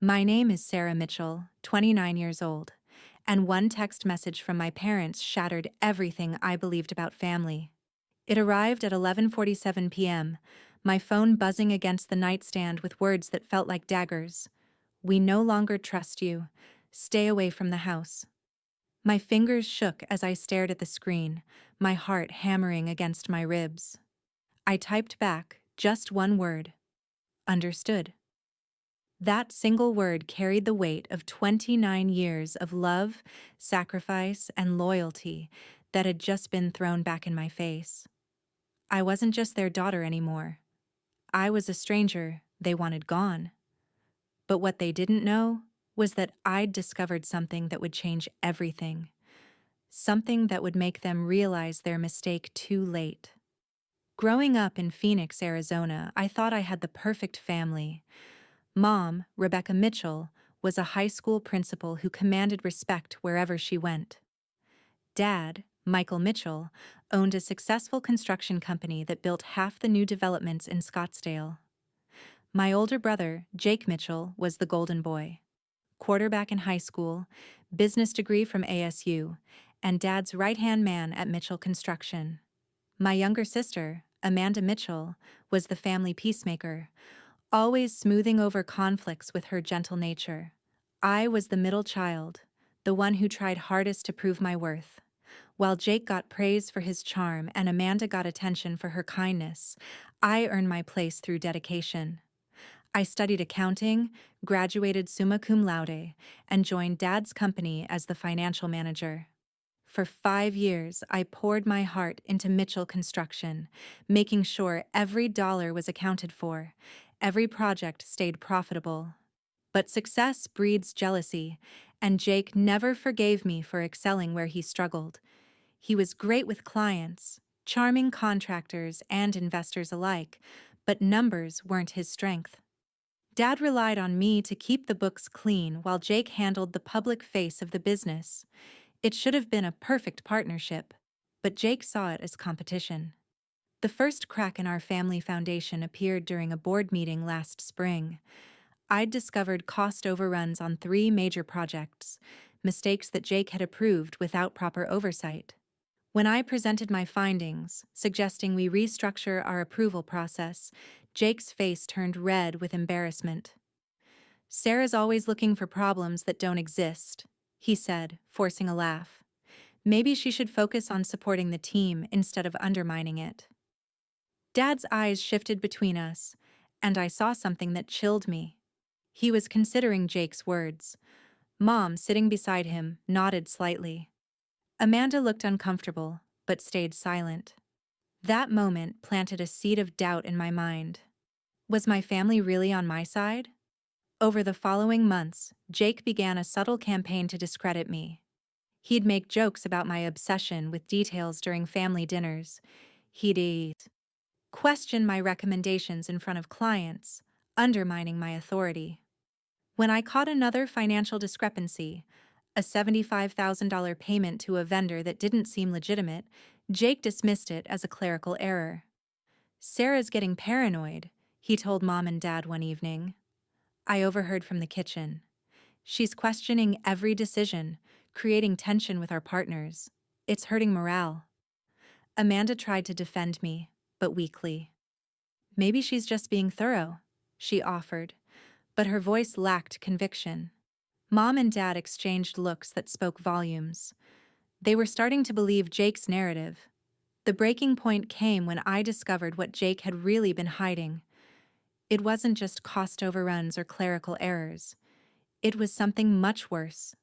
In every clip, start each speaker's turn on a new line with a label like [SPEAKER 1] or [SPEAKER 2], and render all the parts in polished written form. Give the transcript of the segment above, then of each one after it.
[SPEAKER 1] My name is Sarah Mitchell, 29 years old, and one text message from my parents shattered everything I believed about family. It arrived at 11:47 p.m., my phone buzzing against the nightstand with words that felt like daggers. "We no longer trust you. Stay away from the house." My fingers shook as I stared at the screen, my heart hammering against my ribs. I typed back just one word: understood. That single word carried the weight of 29 years of love, sacrifice, and loyalty that had just been thrown back in my face. I wasn't just their daughter anymore. I was a stranger they wanted gone. But what they didn't know was that I'd discovered something that would change everything. Something that would make them realize their mistake too late. Growing up in Phoenix, Arizona, I thought I had the perfect family. Mom, Rebecca Mitchell, was a high school principal who commanded respect wherever she went. Dad, Michael Mitchell, owned a successful construction company that built half the new developments in Scottsdale. My older brother, Jake Mitchell, was the golden boy. Quarterback in high school, business degree from ASU, and Dad's right-hand man at Mitchell Construction. My younger sister, Amanda Mitchell, was the family peacemaker, always smoothing over conflicts with her gentle nature. I was the middle child, the one who tried hardest to prove my worth. While Jake got praise for his charm and Amanda got attention for her kindness, I earned my place through dedication. I studied accounting, graduated summa cum laude, and joined Dad's company as the financial manager. For 5 years, I poured my heart into Mitchell Construction, making sure every dollar was accounted for, every project stayed profitable. But success breeds jealousy, and Jake never forgave me for excelling where he struggled. He was great with clients, charming contractors and investors alike, but numbers weren't his strength. Dad relied on me to keep the books clean while Jake handled the public face of the business. It should have been a perfect partnership, but Jake saw it as competition. The first crack in our family foundation appeared during a board meeting last spring. I'd discovered cost overruns on 3 major projects, mistakes that Jake had approved without proper oversight. When I presented my findings, suggesting we restructure our approval process, Jake's face turned red with embarrassment. "Sarah's always looking for problems that don't exist," he said, forcing a laugh. "Maybe she should focus on supporting the team instead of undermining it." Dad's eyes shifted between us, and I saw something that chilled me. He was considering Jake's words. Mom, sitting beside him, nodded slightly. Amanda looked uncomfortable, but stayed silent. That moment planted a seed of doubt in my mind. Was my family really on my side? Over the following months, Jake began a subtle campaign to discredit me. He'd make jokes about my obsession with details during family dinners. He'd question my recommendations in front of clients, undermining my authority. When I caught another financial discrepancy, a $75,000 payment to a vendor that didn't seem legitimate, Jake dismissed it as a clerical error. "Sarah's getting paranoid," he told Mom and Dad one evening. I overheard from the kitchen. "She's questioning every decision, creating tension with our partners. It's hurting morale." Amanda tried to defend me, but weakly. "Maybe she's just being thorough," she offered, but her voice lacked conviction. Mom and Dad exchanged looks that spoke volumes. They were starting to believe Jake's narrative. The breaking point came when I discovered what Jake had really been hiding. It wasn't just cost overruns or clerical errors. It was something much worse.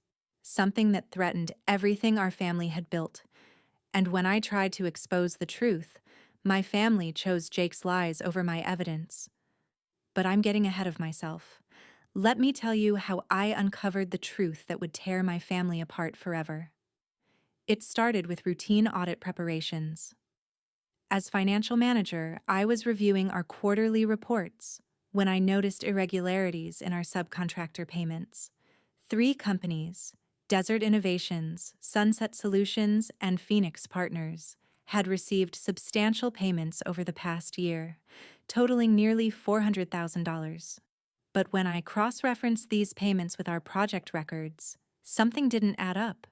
[SPEAKER 1] Something that threatened everything our family had built. And when I tried to expose the truth, my family chose Jake's lies over my evidence. But I'm getting ahead of myself. Let me tell you how I uncovered the truth that would tear my family apart forever. It started with routine audit preparations. As financial manager, I was reviewing our quarterly reports when I noticed irregularities in our subcontractor payments. 3 companies, Desert Innovations, Sunset Solutions, and Phoenix Partners, had received substantial payments over the past year, totaling nearly $400,000. But when I cross-referenced these payments with our project records, something didn't add up.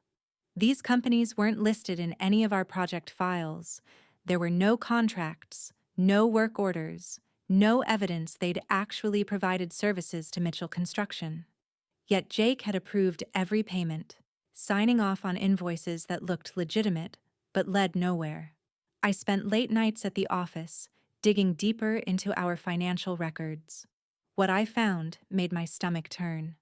[SPEAKER 1] These companies weren't listed in any of our project files. There were no contracts, no work orders, no evidence they'd actually provided services to Mitchell Construction. Yet Jake had approved every payment, signing off on invoices that looked legitimate but led nowhere. I spent late nights at the office, digging deeper into our financial records. What I found made my stomach turn.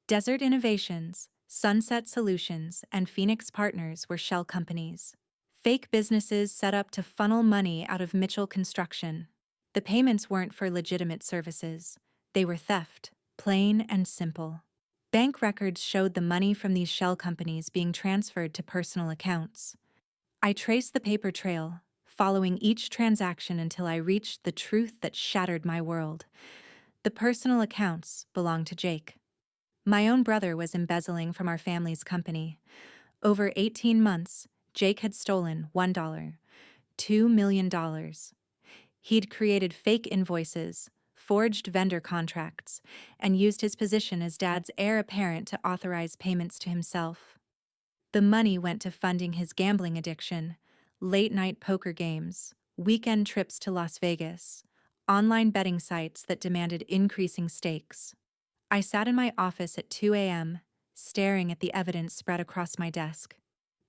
[SPEAKER 1] Desert Innovations, Sunset Solutions, and Phoenix Partners were shell companies. Fake businesses set up to funnel money out of Mitchell Construction. The payments weren't for legitimate services. They were theft, plain and simple. Bank records showed the money from these shell companies being transferred to personal accounts. I traced the paper trail, following each transaction until I reached the truth that shattered my world. The personal accounts belonged to Jake. My own brother was embezzling from our family's company. Over 18 months, Jake had stolen $1, $2 million. He'd created fake invoices, forged vendor contracts, and used his position as Dad's heir apparent to authorize payments to himself. The money went to funding his gambling addiction, late-night poker games, weekend trips to Las Vegas, online betting sites that demanded increasing stakes. I sat in my office at 2 a.m., staring at the evidence spread across my desk.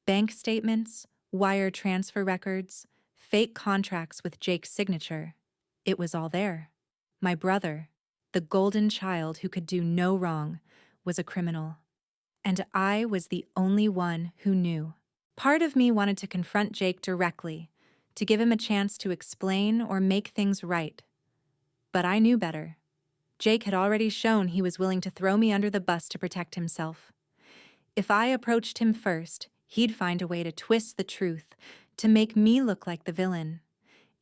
[SPEAKER 1] Bank statements, wire transfer records, fake contracts with Jake's signature. It was all there. My brother, the golden child who could do no wrong, was a criminal. And I was the only one who knew. Part of me wanted to confront Jake directly, to give him a chance to explain or make things right. But I knew better. Jake had already shown he was willing to throw me under the bus to protect himself. If I approached him first, he'd find a way to twist the truth, to make me look like the villain.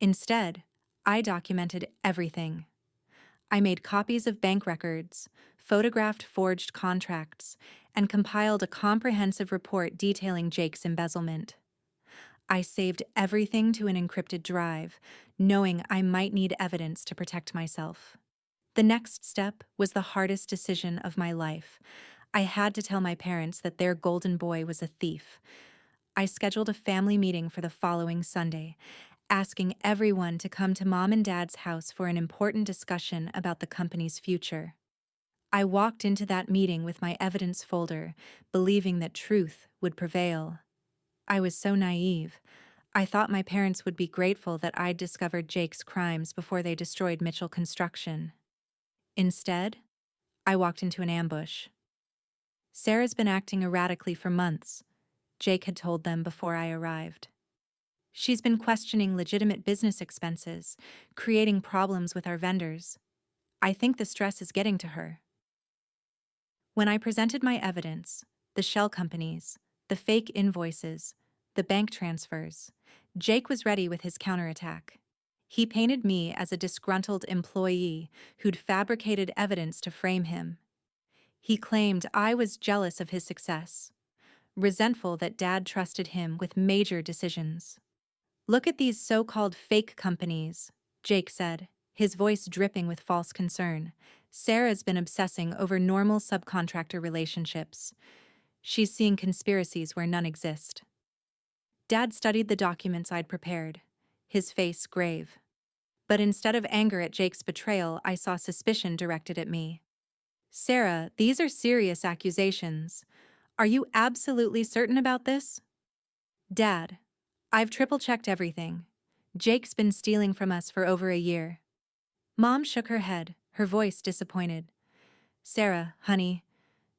[SPEAKER 1] Instead, I documented everything. I made copies of bank records, photographed forged contracts, and compiled a comprehensive report detailing Jake's embezzlement. I saved everything to an encrypted drive, knowing I might need evidence to protect myself. The next step was the hardest decision of my life. I had to tell my parents that their golden boy was a thief. I scheduled a family meeting for the following Sunday, asking everyone to come to Mom and Dad's house for an important discussion about the company's future. I walked into that meeting with my evidence folder, believing that truth would prevail. I was so naive. I thought my parents would be grateful that I'd discovered Jake's crimes before they destroyed Mitchell Construction. Instead, I walked into an ambush. Sarah's been acting erratically for months, Jake had told them before I arrived. She's been questioning legitimate business expenses, creating problems with our vendors. I think the stress is getting to her. When I presented my evidence, the shell companies, the fake invoices, the bank transfers, Jake was ready with his counterattack. He painted me as a disgruntled employee who'd fabricated evidence to frame him. He claimed I was jealous of his success, resentful that Dad trusted him with major decisions. "Look at these so-called fake companies," Jake said, his voice dripping with false concern. "Sarah's been obsessing over normal subcontractor relationships. She's seeing conspiracies where none exist." Dad studied the documents I'd prepared, his face grave. But instead of anger at Jake's betrayal, I saw suspicion directed at me. "Sarah, these are serious accusations. Are you absolutely certain about this?" "Dad, I've triple-checked everything. Jake's been stealing from us for over a year." Mom shook her head, her voice disappointed. "Sarah, honey,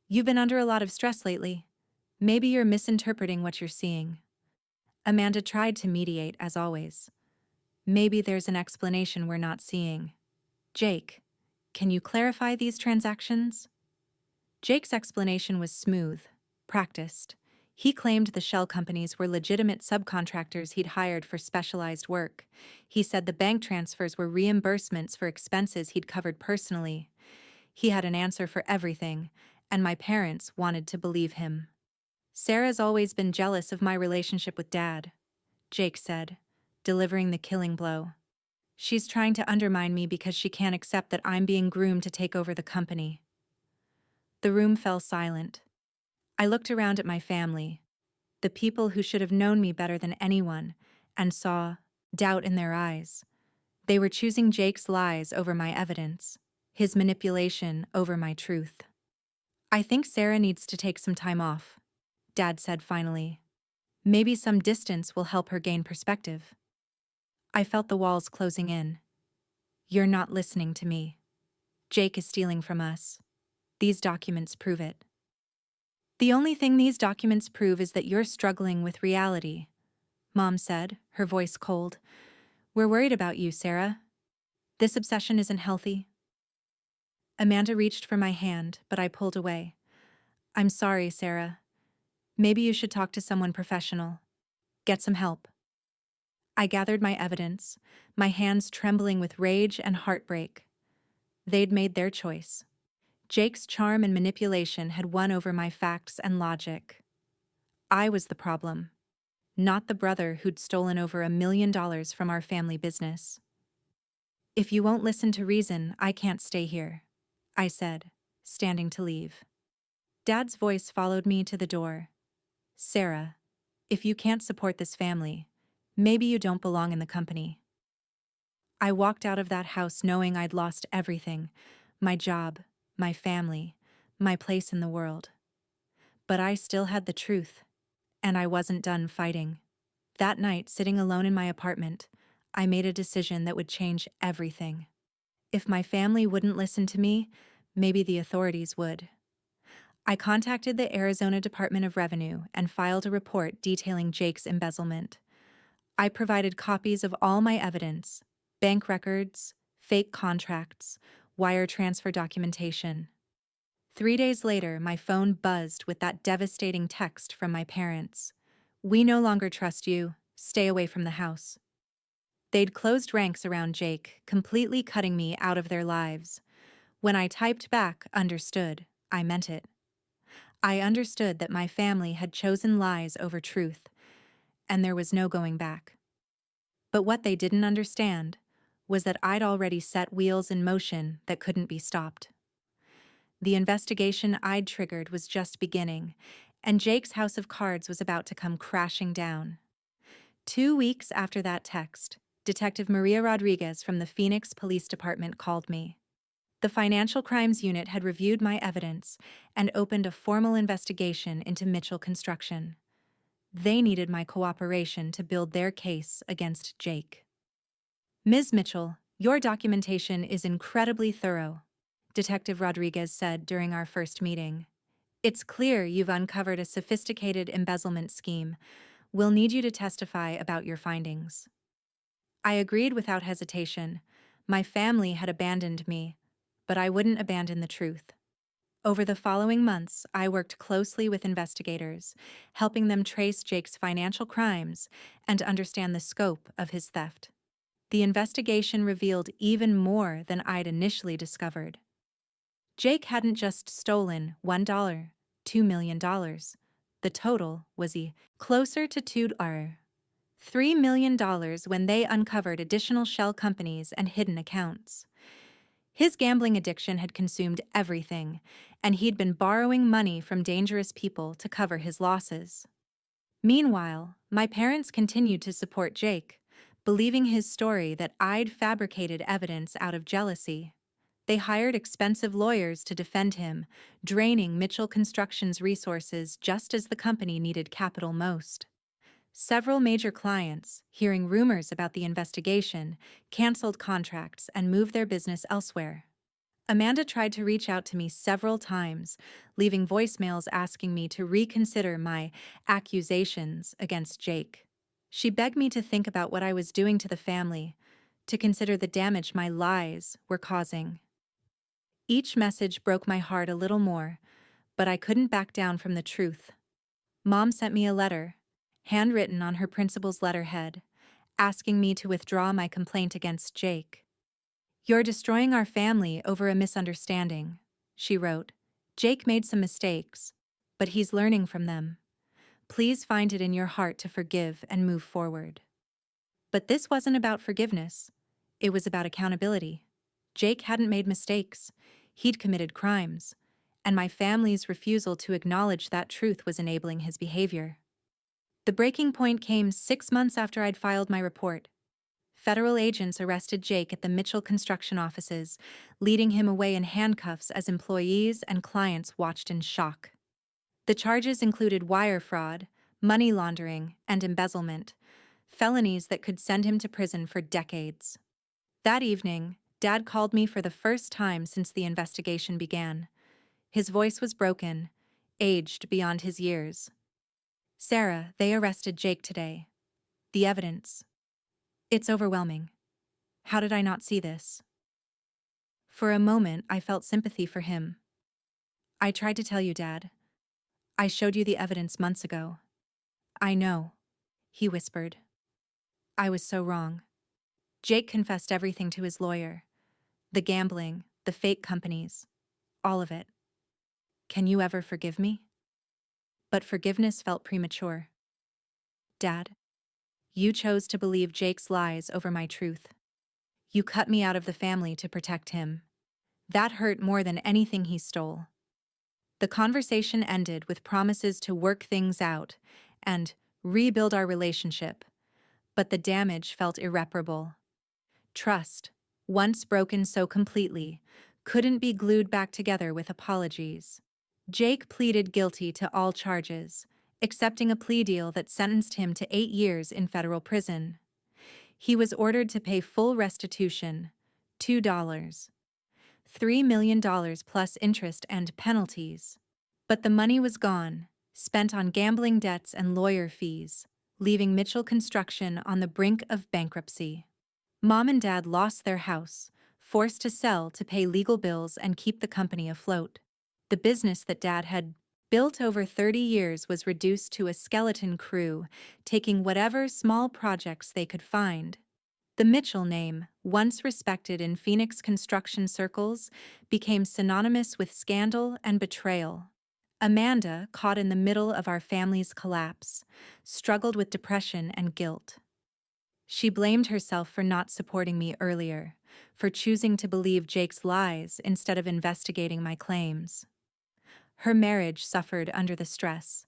[SPEAKER 1] you've been under a lot of stress lately. Maybe you're misinterpreting what you're seeing." Amanda tried to mediate, as always. "Maybe there's an explanation we're not seeing. Jake, can you clarify these transactions?" Jake's explanation was smooth, practiced. He claimed the shell companies were legitimate subcontractors he'd hired for specialized work. He said the bank transfers were reimbursements for expenses he'd covered personally. He had an answer for everything, and my parents wanted to believe him. "Sarah's always been jealous of my relationship with Dad," Jake said, delivering the killing blow. She's trying to undermine me because she can't accept that I'm being groomed to take over the company. The room fell silent. I looked around at my family, the people who should have known me better than anyone, and saw doubt in their eyes. They were choosing Jake's lies over my evidence, his manipulation over my truth. I think Sarah needs to take some time off, Dad said finally. Maybe some distance will help her gain perspective. I felt the walls closing in. You're not listening to me. Jake is stealing from us. These documents prove it. The only thing these documents prove is that you're struggling with reality, Mom said, her voice cold. We're worried about you, Sarah. This obsession isn't healthy. Amanda reached for my hand, but I pulled away. I'm sorry, Sarah. Maybe you should talk to someone professional. Get some help. I gathered my evidence, my hands trembling with rage and heartbreak. They'd made their choice. Jake's charm and manipulation had won over my facts and logic. I was the problem, not the brother who'd stolen over $1 million from our family business. If you won't listen to reason, I can't stay here, I said, standing to leave. Dad's voice followed me to the door. Sarah, if you can't support this family, maybe you don't belong in the company. I walked out of that house knowing I'd lost everything, my job, my family, my place in the world. But I still had the truth, and I wasn't done fighting. That night, sitting alone in my apartment, I made a decision that would change everything. If my family wouldn't listen to me, maybe the authorities would. I contacted the Arizona Department of Revenue and filed a report detailing Jake's embezzlement. I provided copies of all my evidence, bank records, fake contracts, wire transfer documentation. 3 days later, my phone buzzed with that devastating text from my parents. We no longer trust you. Stay away from the house. They'd closed ranks around Jake, completely cutting me out of their lives. When I typed back, understood, I meant it. I understood that my family had chosen lies over truth, and there was no going back. But what they didn't understand was that I'd already set wheels in motion that couldn't be stopped. The investigation I'd triggered was just beginning, and Jake's house of cards was about to come crashing down. 2 weeks after that text, Detective Maria Rodriguez from the Phoenix Police Department called me. The Financial Crimes Unit had reviewed my evidence and opened a formal investigation into Mitchell Construction. They needed my cooperation to build their case against Jake. Ms. Mitchell, your documentation is incredibly thorough, Detective Rodriguez said during our first meeting. It's clear you've uncovered a sophisticated embezzlement scheme. We'll need you to testify about your findings. I agreed without hesitation. My family had abandoned me, but I wouldn't abandon the truth. Over the following months, I worked closely with investigators, helping them trace Jake's financial crimes and understand the scope of his theft. The investigation revealed even more than I'd initially discovered. Jake hadn't just stolen $1, $2 million. The total was closer to $3 million when they uncovered additional shell companies and hidden accounts. His gambling addiction had consumed everything, and he'd been borrowing money from dangerous people to cover his losses. Meanwhile, my parents continued to support Jake, believing his story that I'd fabricated evidence out of jealousy. They hired expensive lawyers to defend him, draining Mitchell Construction's resources just as the company needed capital most. Several major clients, hearing rumors about the investigation, canceled contracts and moved their business elsewhere. Amanda tried to reach out to me several times, leaving voicemails asking me to reconsider my accusations against Jake. She begged me to think about what I was doing to the family, to consider the damage my lies were causing. Each message broke my heart a little more, but I couldn't back down from the truth. Mom sent me a letter, handwritten on her principal's letterhead, asking me to withdraw my complaint against Jake. You're destroying our family over a misunderstanding, she wrote. Jake made some mistakes, but he's learning from them. Please find it in your heart to forgive and move forward. But this wasn't about forgiveness. It was about accountability. Jake hadn't made mistakes. He'd committed crimes. And my family's refusal to acknowledge that truth was enabling his behavior. The breaking point came 6 months after I'd filed my report. Federal agents arrested Jake at the Mitchell construction offices, leading him away in handcuffs as employees and clients watched in shock. The charges included wire fraud, money laundering, and embezzlement, felonies that could send him to prison for decades. That evening, Dad called me for the first time since the investigation began. His voice was broken, aged beyond his years. "Sarah, they arrested Jake today. The evidence. It's overwhelming. How did I not see this?" For a moment, I felt sympathy for him. "I tried to tell you, Dad. I showed you the evidence months ago." "I know," he whispered. "I was so wrong." Jake confessed everything to his lawyer. The gambling, the fake companies, all of it. "Can you ever forgive me?" But forgiveness felt premature. "Dad, you chose to believe Jake's lies over my truth. You cut me out of the family to protect him. That hurt more than anything he stole." The conversation ended with promises to work things out and rebuild our relationship, but the damage felt irreparable. Trust, once broken so completely, couldn't be glued back together with apologies. Jake pleaded guilty to all charges, accepting a plea deal that sentenced him to 8 years in federal prison. He was ordered to pay full restitution, $2, $3 million plus interest and penalties. But the money was gone, spent on gambling debts and lawyer fees, leaving Mitchell Construction on the brink of bankruptcy. Mom and Dad lost their house, forced to sell to pay legal bills and keep the company afloat. The business that Dad had built over 30 years was reduced to a skeleton crew, taking whatever small projects they could find. The Mitchell name, once respected in Phoenix construction circles, became synonymous with scandal and betrayal. Amanda, caught in the middle of our family's collapse, struggled with depression and guilt. She blamed herself for not supporting me earlier, for choosing to believe Jake's lies instead of investigating my claims. Her marriage suffered under the stress,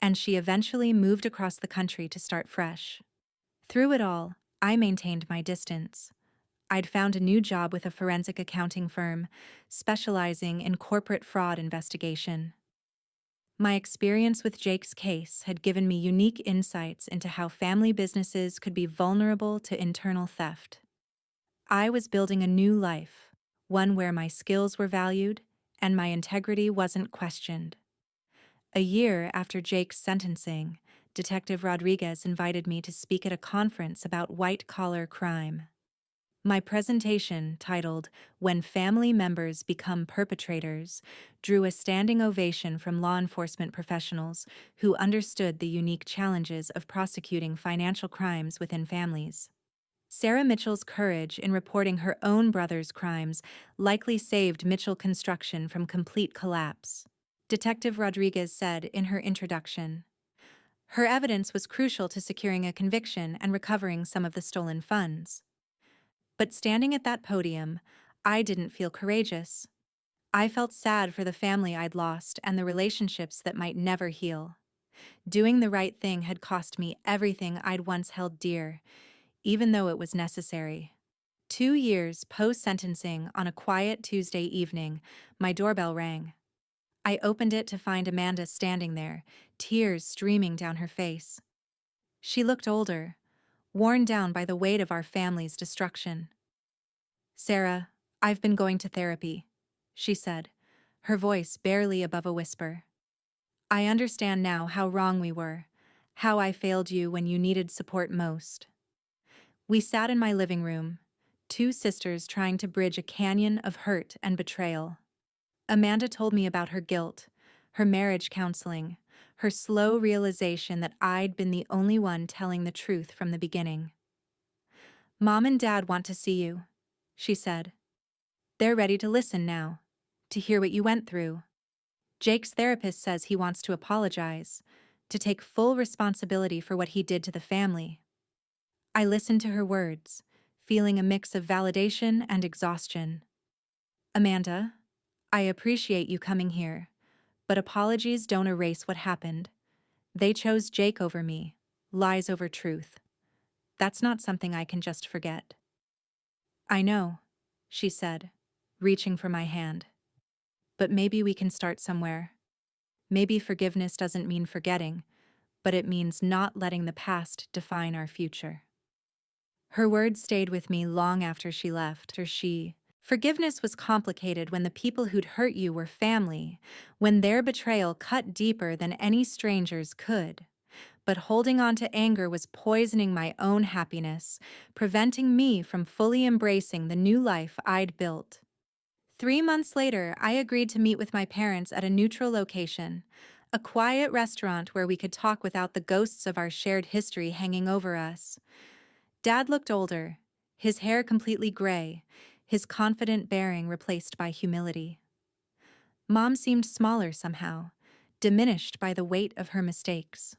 [SPEAKER 1] and she eventually moved across the country to start fresh. Through it all, I maintained my distance. I'd found a new job with a forensic accounting firm, specializing in corporate fraud investigation. My experience with Jake's case had given me unique insights into how family businesses could be vulnerable to internal theft. I was building a new life, one where my skills were valued and my integrity wasn't questioned. A year after Jake's sentencing, Detective Rodriguez invited me to speak at a conference about white-collar crime. My presentation, titled "When Family Members Become Perpetrators," drew a standing ovation from law enforcement professionals who understood the unique challenges of prosecuting financial crimes within families. Sarah Mitchell's courage in reporting her own brother's crimes likely saved Mitchell Construction from complete collapse. Detective Rodriguez said in her introduction, "Her evidence was crucial to securing a conviction and recovering some of the stolen funds." But standing at that podium, I didn't feel courageous. I felt sad for the family I'd lost and the relationships that might never heal. Doing the right thing had cost me everything I'd once held dear, even though it was necessary. 2 years post-sentencing, on a quiet Tuesday evening, my doorbell rang. I opened it to find Amanda standing there, tears streaming down her face. She looked older, worn down by the weight of our family's destruction. "Sarah, I've been going to therapy," she said, her voice barely above a whisper. "I understand now how wrong we were, how I failed you when you needed support most." We sat in my living room, two sisters trying to bridge a canyon of hurt and betrayal. Amanda told me about her guilt, her marriage counseling, her slow realization that I'd been the only one telling the truth from the beginning. "Mom and Dad want to see you," she said. "They're ready to listen now, to hear what you went through. Jake's therapist says he wants to apologize, to take full responsibility for what he did to the family." I listened to her words, feeling a mix of validation and exhaustion. Amanda, I appreciate you coming here, but apologies don't erase what happened. They chose Jake over me, lies over truth. That's not something I can just forget. I know, she said, reaching for my hand. But maybe we can start somewhere. Maybe forgiveness doesn't mean forgetting, but it means not letting the past define our future. Her words stayed with me long after she left, Forgiveness was complicated when the people who'd hurt you were family, when their betrayal cut deeper than any strangers could. But holding on to anger was poisoning my own happiness, preventing me from fully embracing the new life I'd built. 3 months later, I agreed to meet with my parents at a neutral location, a quiet restaurant where we could talk without the ghosts of our shared history hanging over us. Dad looked older, his hair completely gray, his confident bearing replaced by humility. Mom seemed smaller somehow, diminished by the weight of her mistakes.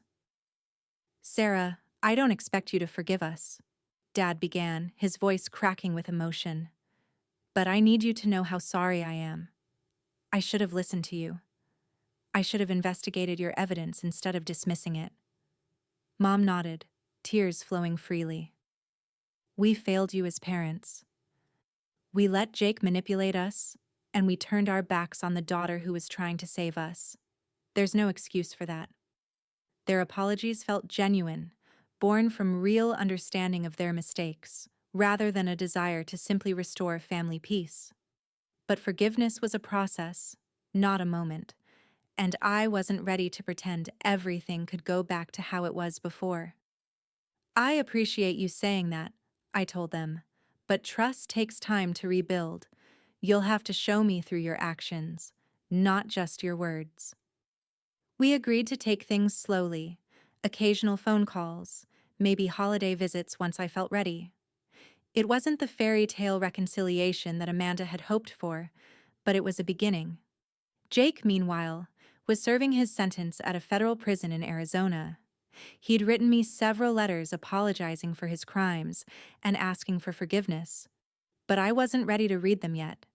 [SPEAKER 1] Sarah, I don't expect you to forgive us, Dad began, his voice cracking with emotion. But I need you to know how sorry I am. I should have listened to you. I should have investigated your evidence instead of dismissing it. Mom nodded, tears flowing freely. We failed you as parents. We let Jake manipulate us, and we turned our backs on the daughter who was trying to save us. There's no excuse for that. Their apologies felt genuine, born from real understanding of their mistakes, rather than a desire to simply restore family peace. But forgiveness was a process, not a moment, and I wasn't ready to pretend everything could go back to how it was before. I appreciate you saying that, I told them, but trust takes time to rebuild. You'll have to show me through your actions, not just your words. We agreed to take things slowly, occasional phone calls, maybe holiday visits once I felt ready. It wasn't the fairy tale reconciliation that Amanda had hoped for, but it was a beginning. Jake, meanwhile, was serving his sentence at a federal prison in Arizona. He'd written me several letters apologizing for his crimes and asking for forgiveness, but I wasn't ready to read them yet.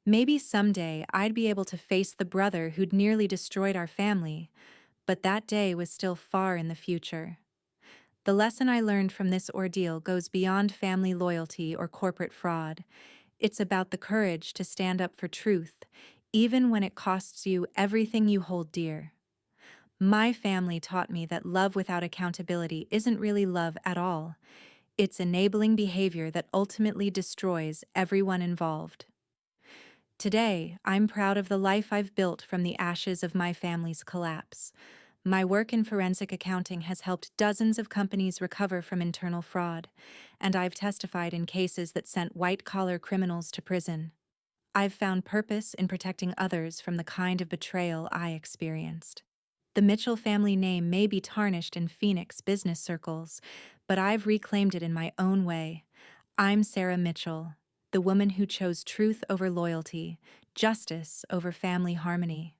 [SPEAKER 1] Maybe someday I'd be able to face the brother who'd nearly destroyed our family, but that day was still far in the future. The lesson I learned from this ordeal goes beyond family loyalty or corporate fraud. It's about the courage to stand up for truth, even when it costs you everything you hold dear. My family taught me that love without accountability isn't really love at all. It's enabling behavior that ultimately destroys everyone involved. Today, I'm proud of the life I've built from the ashes of my family's collapse. My work in forensic accounting has helped dozens of companies recover from internal fraud, and I've testified in cases that sent white-collar criminals to prison. I've found purpose in protecting others from the kind of betrayal I experienced. The Mitchell family name may be tarnished in Phoenix business circles, but I've reclaimed it in my own way. I'm Sarah Mitchell, the woman who chose truth over loyalty, justice over family harmony.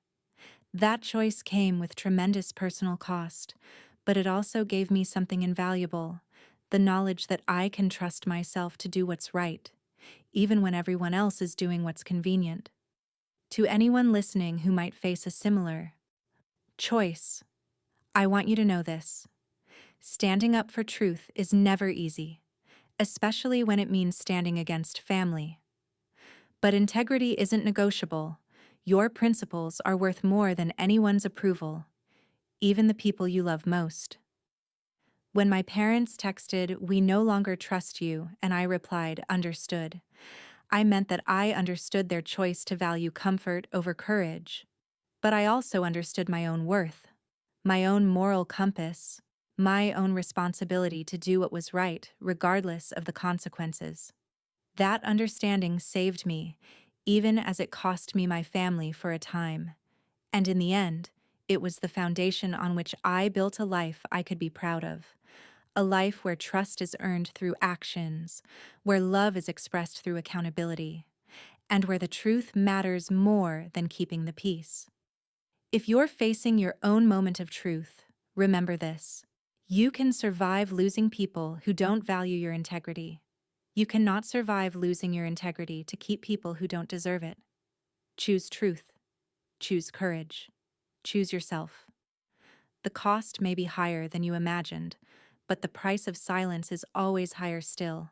[SPEAKER 1] That choice came with tremendous personal cost, but it also gave me something invaluable, the knowledge that I can trust myself to do what's right, even when everyone else is doing what's convenient. To anyone listening who might face a similar choice, I want you to know this. Standing up for truth is never easy, especially when it means standing against family. But integrity isn't negotiable. Your principles are worth more than anyone's approval, even the people you love most. When my parents texted, "We no longer trust you," and I replied, "Understood," I meant that I understood their choice to value comfort over courage. But I also understood my own worth, my own moral compass, my own responsibility to do what was right, regardless of the consequences. That understanding saved me, even as it cost me my family for a time. And in the end, it was the foundation on which I built a life I could be proud of. A life where trust is earned through actions, where love is expressed through accountability, and where the truth matters more than keeping the peace. If you're facing your own moment of truth, remember this. You can survive losing people who don't value your integrity. You cannot survive losing your integrity to keep people who don't deserve it. Choose truth. Choose courage. Choose yourself. The cost may be higher than you imagined, but the price of silence is always higher still.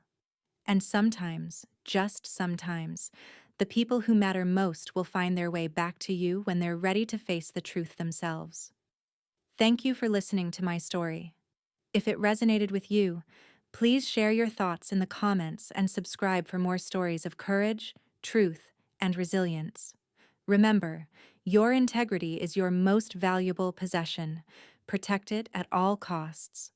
[SPEAKER 1] And sometimes, just sometimes, the people who matter most will find their way back to you when they're ready to face the truth themselves. Thank you for listening to my story. If it resonated with you, please share your thoughts in the comments and subscribe for more stories of courage, truth, and resilience. Remember, your integrity is your most valuable possession. Protect it at all costs.